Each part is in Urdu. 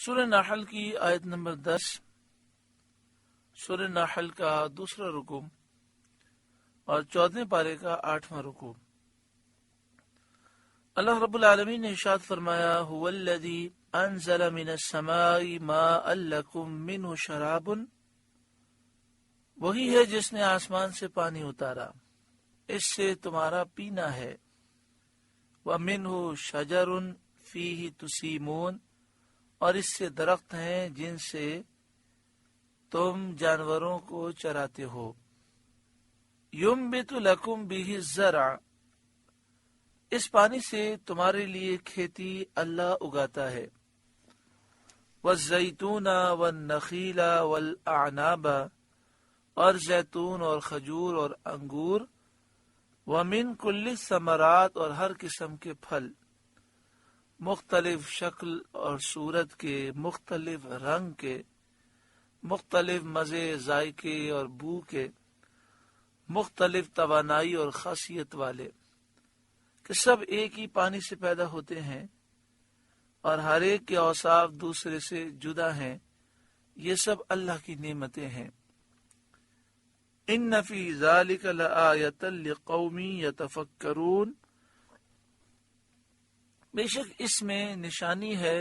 سورہ نحل کی آیت نمبر 10، سورہ نحل کا دوسرا رکوع اور 14 پارے کا 8واں رکوع۔ اللہ رب العالمین نے ارشاد فرمایا هو الذی انزل من السماء ماء لکم منہ شراب، وہی ہے جس نے آسمان سے پانی اتارا، اس سے تمہارا پینا ہے۔ وَمِنْهُ شَجَرٌ فِيهِ تُسِيمُونَ، اور اس سے درخت ہیں جن سے تم جانوروں کو چراتے ہو۔ يُنبِتُ لَكُمْ بِهِ الزَّرْعَ، اس پانی سے تمہارے لیے کھیتی اللہ اگاتا ہے۔ وَالزَّيْتُونَ وَالنَّخِيلَ وَالْأَعْنَابَ، اور زیتون اور کھجور اور انگور۔ وَمِن كُلِّ الثَّمَرَاتِ، اور ہر قسم کے پھل، مختلف شکل اور صورت کے، مختلف رنگ کے، مختلف مزے، ذائقے اور بو کے، مختلف توانائی اور خاصیت والے، کہ سب ایک ہی پانی سے پیدا ہوتے ہیں اور ہر ایک کے اوصاف دوسرے سے جدا ہیں۔ یہ سب اللہ کی نعمتیں ہیں۔ ان فی ذلک لآیۃ لقوم یتفکرون، بے شک اس میں نشانی ہے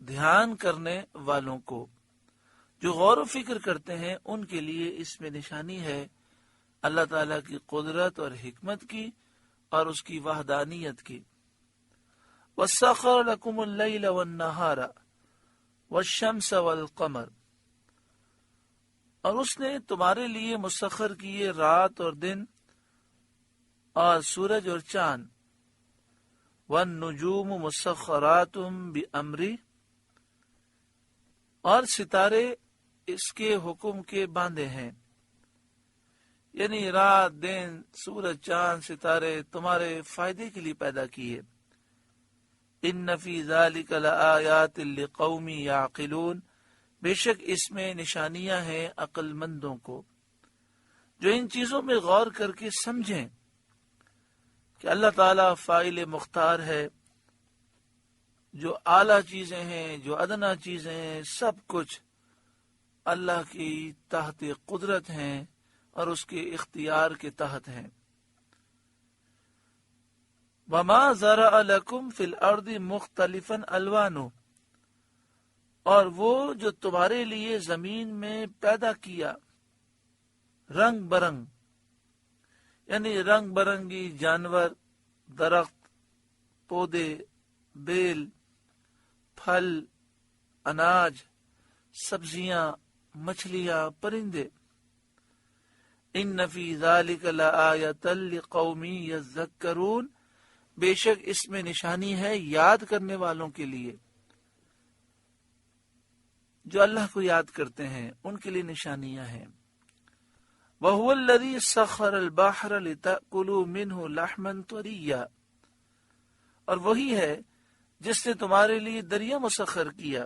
دھیان کرنے والوں کو، جو غور و فکر کرتے ہیں ان کے لیے اس میں نشانی ہے اللہ تعالیٰ کی قدرت اور حکمت کی اور اس کی وحدانیت کی۔ وَسَخَّرَ لَكُمُ اللَّيْلَ وَالنَّهَارَ وَالشَّمْسَ وَالْقَمَرَ، اور اس نے تمہارے لیے مسخر کیے رات اور دن اور سورج اور چاند۔ وَالنُّجُومُ مُسَخَّرَاتٌ بِأَمْرِهِ، اور ستارے اس کے حکم کے باندھے ہیں، یعنی رات دن سورج چاند ستارے تمہارے فائدے کے لیے پیدا کیے۔ ان فی ذلک لآیات لقوم یعقلون، بے شک اس میں نشانیاں ہیں عقل مندوں کو، جو ان چیزوں میں غور کر کے سمجھیں کہ اللہ تعالیٰ فاعل مختار ہے، جو اعلیٰ چیزیں ہیں، جو ادنا چیزیں ہیں، سب کچھ اللہ کی تحت قدرت ہیں اور اس کے اختیار کے تحت ہیں۔ وَمَا زَرَعَ لَكُمْ فِي الْأَرْضِ مُخْتَلِفًا أَلْوَانُهُ، اور وہ جو تمہارے لیے زمین میں پیدا کیا رنگ برنگ، یعنی رنگ برنگی جانور، درخت، پودے، بیل، پھل، اناج، سبزیاں، مچھلیاں، پرندے۔ ان فی ذلک لآیۃ لقوم یذکرون، بے شک اس میں نشانی ہے یاد کرنے والوں کے لیے، جو اللہ کو یاد کرتے ہیں ان کے لیے نشانیاں ہیں۔ وَهُوَ الَّذِي سَخَّرَ الْبَحْرَ لِتَأْكُلُوا مِنْهُ لَحْمًا طَرِيًّا، اور وہی ہے جس نے تمہارے لیے دریا مسخر کیا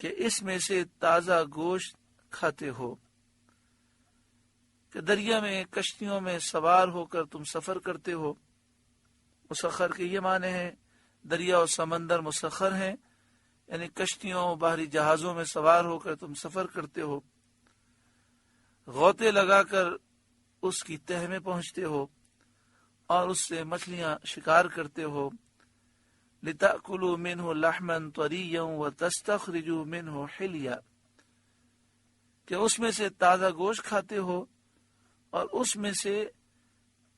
کہ اس میں سے تازہ گوشت کھاتے ہو، کہ دریا میں کشتیوں میں سوار ہو کر تم سفر کرتے ہو۔ مسخر کے یہ معنی ہیں، دریا اور سمندر مسخر ہیں، یعنی کشتیوں بحری جہازوں میں سوار ہو کر تم سفر کرتے ہو، غوطے لگا کر اس کی تہ میں پہنچتے ہو اور اس سے مچھلیاں شکار کرتے ہو۔ لِتَأْكُلُوا مِنْهُ لَحْمًا طَرِيًّا وَتَسْتَخْرِجُوا مِنْهُ حِلْيًا، کہ اس میں سے تازہ گوشت کھاتے ہو اور اس میں سے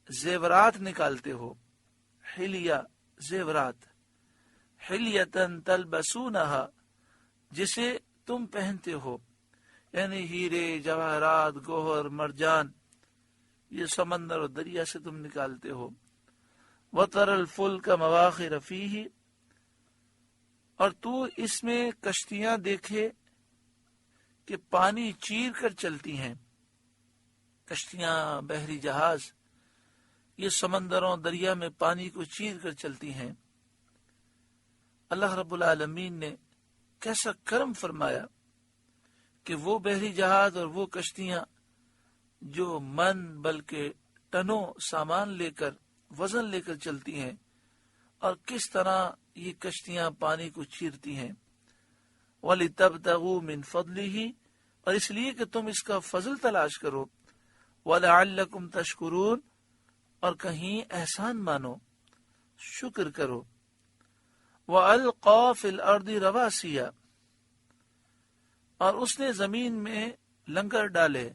زیورات نکالتے ہو۔ حلیہ، زیورات، حلیۃً تلبسونها، جسے تم پہنتے ہو، یعنی ہیرے، جواہرات، گوہر، مرجان، یہ سمندر اور دریا سے تم نکالتے ہو۔ وَتَرَى الْفُلْكَ مَوَاخِرَ فِيهِ، اور تو اس میں کشتیاں دیکھے کہ پانی چیر کر چلتی ہیں۔ کشتیاں، بحری جہاز، یہ سمندروں دریا میں پانی کو چیر کر چلتی ہیں۔ اللہ رب العالمین نے کیسا کرم فرمایا کہ وہ بحری جہاز اور وہ کشتیاں جو من بلکہ ٹنوں سامان لے کر، وزن لے کر چلتی ہیں، اور کس طرح یہ کشتیاں پانی کو چیرتی ہیں۔ وَلِتَبْتَغُوا مِنْ فَضْلِهِ، اور اس لیے کہ تم اس کا فضل تلاش کرو، وَلَعَلَّكُمْ تَشْكُرُونَ، اور کہیں احسان مانو، شکر کرو۔ وَأَلْقَى فِي الْأَرْضِ رَوَاسِيَ، اور اس نے زمین میں لنگر ڈالے،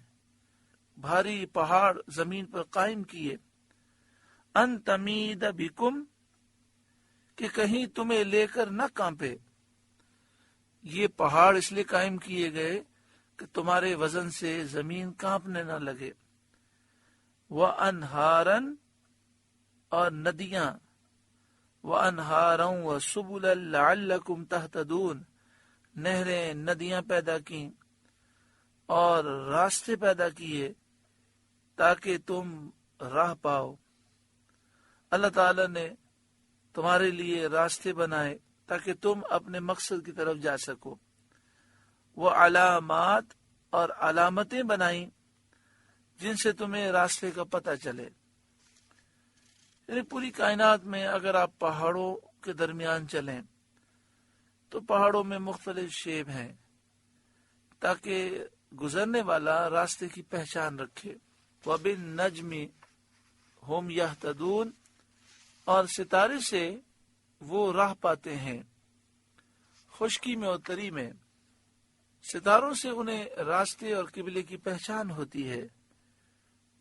بھاری پہاڑ زمین پر قائم کیے، ان تمید بکم، کہ کہیں تمہیں لے کر نہ کانپے۔ یہ پہاڑ اس لیے قائم کیے گئے کہ تمہارے وزن سے زمین کانپنے نہ لگے۔ وَأَنْهَارًا، اور ندیاں، وَأَنْهَارًا وَسُبُلًا لَعَلَّكُمْ تَهْتَدُونَ، نہریں، ندیاں پیدا کیں اور راستے پیدا کیے تاکہ تم راہ پاؤ۔ اللہ تعالی نے تمہارے لیے راستے بنائے تاکہ تم اپنے مقصد کی طرف جا سکو۔ وہ علامات، اور علامتیں بنائیں جن سے تمہیں راستے کا پتہ چلے۔ یعنی پوری کائنات میں اگر آپ پہاڑوں کے درمیان چلیں تو پہاڑوں میں مختلف شیب ہیں تاکہ گزرنے والا راستے کی پہچان رکھے۔ وَبِالنَّجْمِ هُمْ يَهْتَدُونَ، اور ستارے سے وہ راہ پاتے ہیں، خشکی میں اور تری میں۔ ستاروں سے انہیں راستے اور قبلے کی پہچان ہوتی ہے۔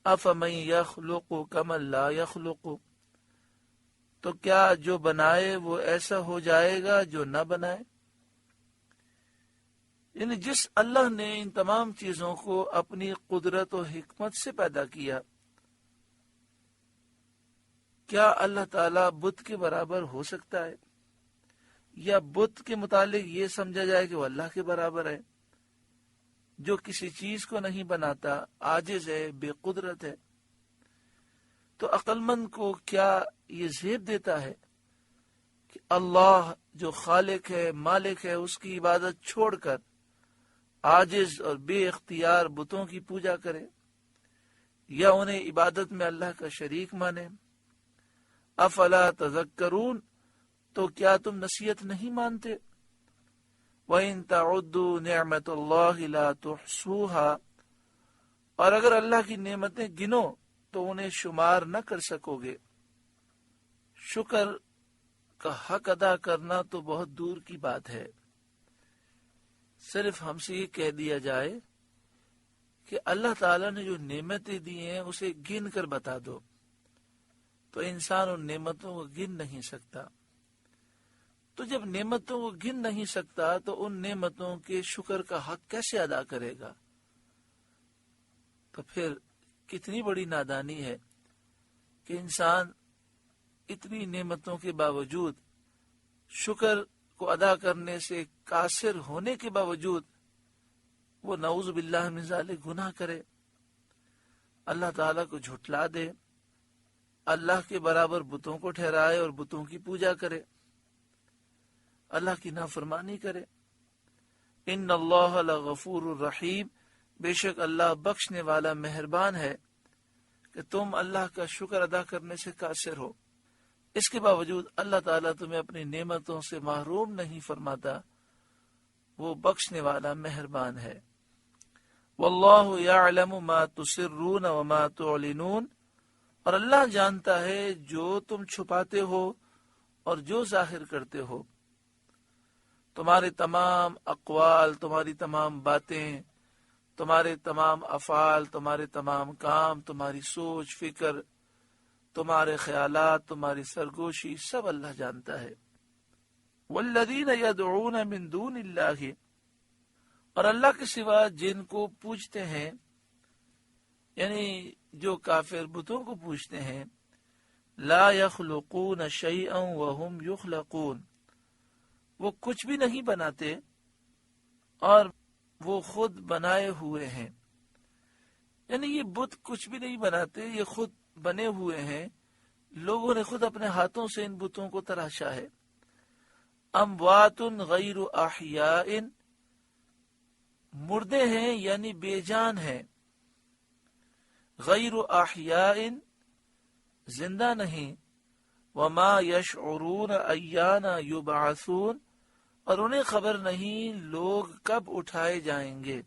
أَفَمَن يَخْلُقُ كَمَن لَا يَخْلُقُ، تو کیا جو بنائے وہ ایسا ہو جائے گا جو نہ بنائے؟ یعنی جس اللہ نے ان تمام چیزوں کو اپنی قدرت و حکمت سے پیدا کیا، کیا اللہ تعالیٰ بت کے برابر ہو سکتا ہے؟ یا بت کے متعلق یہ سمجھا جائے کہ وہ اللہ کے برابر ہے؟ جو کسی چیز کو نہیں بناتا، عاجز ہے، بے قدرت ہے، تو عقل مند کو کیا یہ زیب دیتا ہے کہ اللہ جو خالق ہے، مالک ہے، اس کی عبادت چھوڑ کر عاجز اور بے اختیار بتوں کی پوجا کرے یا انہیں عبادت میں اللہ کا شریک مانے؟ افلا تذکرون، تو کیا تم نصیحت نہیں مانتے؟ وَإِن تَعُدُّوا نِعْمَةَ اللَّهِ لَا تُحْصُوهَا، اور اگر اللہ کی نعمتیں گنو تو انہیں شمار نہ کر سکو گے۔ شکر کا حق ادا کرنا تو بہت دور کی بات ہے، صرف ہم سے یہ کہہ دیا جائے کہ اللہ تعالیٰ نے جو نعمتیں دی ہیں اسے گن کر بتا دو، تو انسان ان نعمتوں کو گن نہیں سکتا۔ تو جب نعمتوں کو گن نہیں سکتا تو ان نعمتوں کے شکر کا حق کیسے ادا کرے گا؟ تو پھر کتنی بڑی نادانی ہے کہ انسان اتنی نعمتوں کے باوجود، شکر کو ادا کرنے سے قاصر ہونے کے باوجود، وہ نعوذ باللہ من ذالک گناہ کرے، اللہ تعالیٰ کو جھٹلا دے، اللہ کے برابر بتوں کو ٹھہرائے اور بتوں کی پوجا کرے، اللہ کی نافرمانی کرے۔ ان اللہ لغفور الرحیم، بے شک اللہ بخشنے والا مہربان ہے کہ تم اللہ کا شکر ادا کرنے سے قاصر ہو۔ اس کے باوجود اللہ تعالیٰ تمہیں اپنی نعمتوں سے محروم نہیں فرماتا، وہ بخشنے والا مہربان ہے۔ واللہ یعلم ما تسرون وما تعلنون، اور اللہ جانتا ہے جو تم چھپاتے ہو اور جو ظاہر کرتے ہو۔ تمہارے تمام اقوال، تمہاری تمام باتیں، تمہارے تمام افعال، تمہارے تمام کام، تمہاری سوچ فکر، تمہارے خیالات، تمہاری سرگوشی، سب اللہ جانتا ہے۔ والذین یدعون من دون اللہ، اور اللہ کے سوا جن کو پوجتے ہیں، یعنی جو کافر بتوں کو پوجتے ہیں، لا یخلقون شیئا وهم یخلقون، وہ کچھ بھی نہیں بناتے اور وہ خود بنائے ہوئے ہیں۔ یعنی یہ بت کچھ بھی نہیں بناتے، یہ خود بنے ہوئے ہیں، لوگوں نے خود اپنے ہاتھوں سے ان بتوں کو تراشا ہے۔ اموات غیر احیاء، مردے ہیں یعنی بے جان ہیں، غیر احیاء زندہ نہیں، وما یشعرون ایان یبعثون، اور انہیں خبر نہیں لوگ کب اٹھائے جائیں گے۔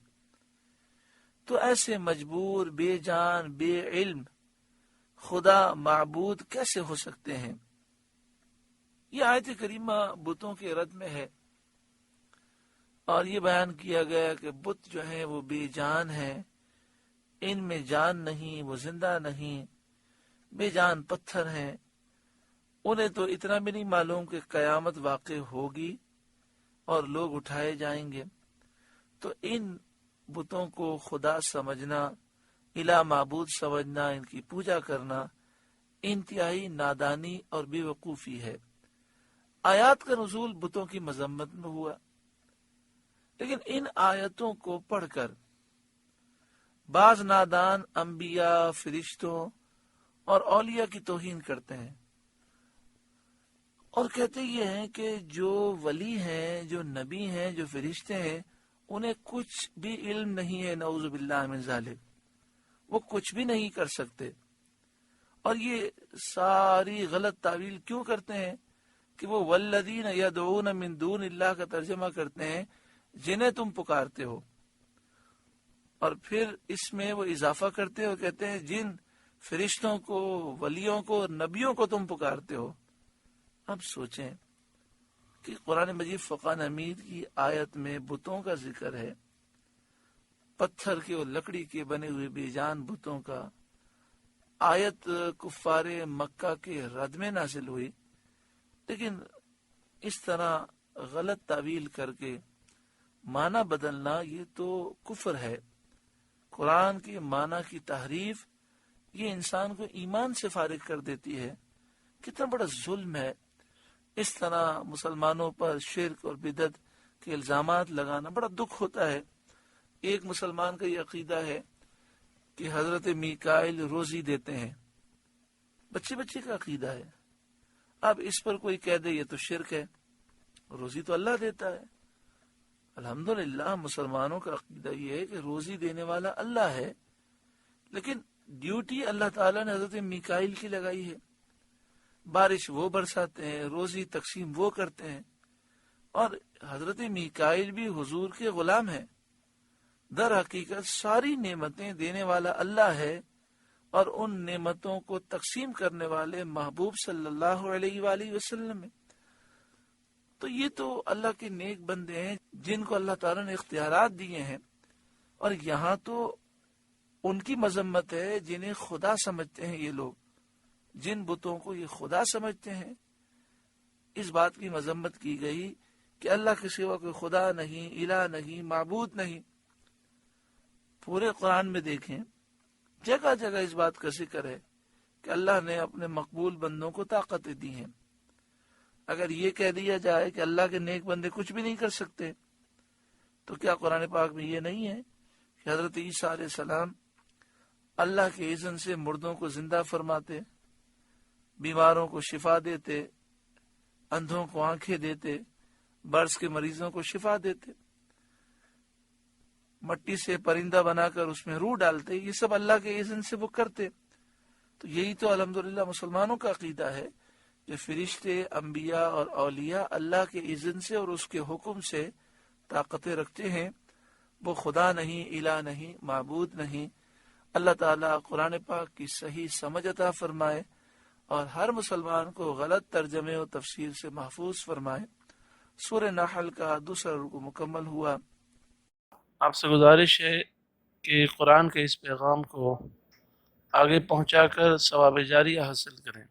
تو ایسے مجبور، بے جان، بے علم خدا معبود کیسے ہو سکتے ہیں؟ یہ آیت کریمہ بتوں کے رد میں ہے، اور یہ بیان کیا گیا کہ بت جو ہیں وہ بے جان ہیں، ان میں جان نہیں، وہ زندہ نہیں، بے جان پتھر ہیں۔ انہیں تو اتنا بھی نہیں معلوم کہ قیامت واقع ہوگی اور لوگ اٹھائے جائیں گے۔ تو ان بتوں کو خدا سمجھنا، الہ معبود سمجھنا، ان کی پوجا کرنا انتہائی نادانی اور بے وقوفی ہے۔ آیات کا نزول بتوں کی مذمت میں ہوا، لیکن ان آیتوں کو پڑھ کر بعض نادان انبیاء، فرشتوں اور اولیاء کی توہین کرتے ہیں، اور کہتے یہ ہیں کہ جو ولی ہیں، جو نبی ہیں، جو فرشتے ہیں، انہیں کچھ بھی علم نہیں ہے، نعوذ باللہ من ذالک، وہ کچھ بھی نہیں کر سکتے۔ اور یہ ساری غلط تعویل کیوں کرتے ہیں کہ وہ والذین یدعون من دون اللہ کا ترجمہ کرتے ہیں جنہیں تم پکارتے ہو، اور پھر اس میں وہ اضافہ کرتے ہو، کہتے ہیں جن فرشتوں کو، ولیوں کو، نبیوں کو تم پکارتے ہو۔ اب سوچیں کہ قرآن مجید فرقان حمید کی آیت میں بتوں کا ذکر ہے، پتھر کے اور لکڑی کے بنے ہوئے بے جان بتوں کا۔ آیت کفار مکہ کے رد میں نازل ہوئی، لیکن اس طرح غلط تعویل کر کے معنی بدلنا یہ تو کفر ہے۔ قرآن کے معنی کی تحریف یہ انسان کو ایمان سے فارغ کر دیتی ہے۔ کتنا بڑا ظلم ہے اس طرح مسلمانوں پر شرک اور بدعت کے الزامات لگانا، بڑا دکھ ہوتا ہے۔ ایک مسلمان کا یہ عقیدہ ہے کہ حضرت میکائیل روزی دیتے ہیں، بچے بچے کا عقیدہ ہے۔ اب اس پر کوئی کہہ دے یہ تو شرک ہے، روزی تو اللہ دیتا ہے۔ الحمدللہ مسلمانوں کا عقیدہ یہ ہے کہ روزی دینے والا اللہ ہے، لیکن ڈیوٹی اللہ تعالیٰ نے حضرت میکائیل کی لگائی ہے۔ بارش وہ برساتے ہیں، روزی تقسیم وہ کرتے ہیں، اور حضرت میکائیل بھی حضور کے غلام ہیں۔ در حقیقت ساری نعمتیں دینے والا اللہ ہے، اور ان نعمتوں کو تقسیم کرنے والے محبوب صلی اللہ علیہ وآلہ وسلم ہیں۔ تو یہ تو اللہ کے نیک بندے ہیں جن کو اللہ تعالیٰ نے اختیارات دیے ہیں، اور یہاں تو ان کی مذمت ہے جنہیں خدا سمجھتے ہیں۔ یہ لوگ جن بتوں کو یہ خدا سمجھتے ہیں، اس بات کی مذمت کی گئی کہ اللہ کے سوا کوئی خدا نہیں، الہ نہیں، معبود نہیں۔ پورے قرآن میں دیکھیں جگہ جگہ اس بات کا ذکر ہے کہ اللہ نے اپنے مقبول بندوں کو طاقتیں دی ہیں۔ اگر یہ کہہ دیا جائے کہ اللہ کے نیک بندے کچھ بھی نہیں کر سکتے، تو کیا قرآن پاک میں یہ نہیں ہے کہ حضرت عیسیٰ علیہ السلام اللہ کے اذن سے مردوں کو زندہ فرماتے، بیماروں کو شفا دیتے، اندھوں کو آنکھیں دیتے، برس کے مریضوں کو شفا دیتے، مٹی سے پرندہ بنا کر اس میں روح ڈالتے، یہ سب اللہ کے اذن سے وہ کرتے۔ تو یہی تو الحمدللہ مسلمانوں کا عقیدہ ہے کہ فرشتے، انبیاء اور اولیاء اللہ کے اذن سے اور اس کے حکم سے طاقتیں رکھتے ہیں، وہ خدا نہیں، الہ نہیں، معبود نہیں۔ اللہ تعالیٰ قرآن پاک کی صحیح سمجھ عطا فرمائے اور ہر مسلمان کو غلط ترجمے و تفسیر سے محفوظ فرمائے۔ سورہ نحل کا دوسرا رکوع مکمل ہوا۔ آپ سے گزارش ہے کہ قرآن کے اس پیغام کو آگے پہنچا کر ثواب جاریہ حاصل کریں۔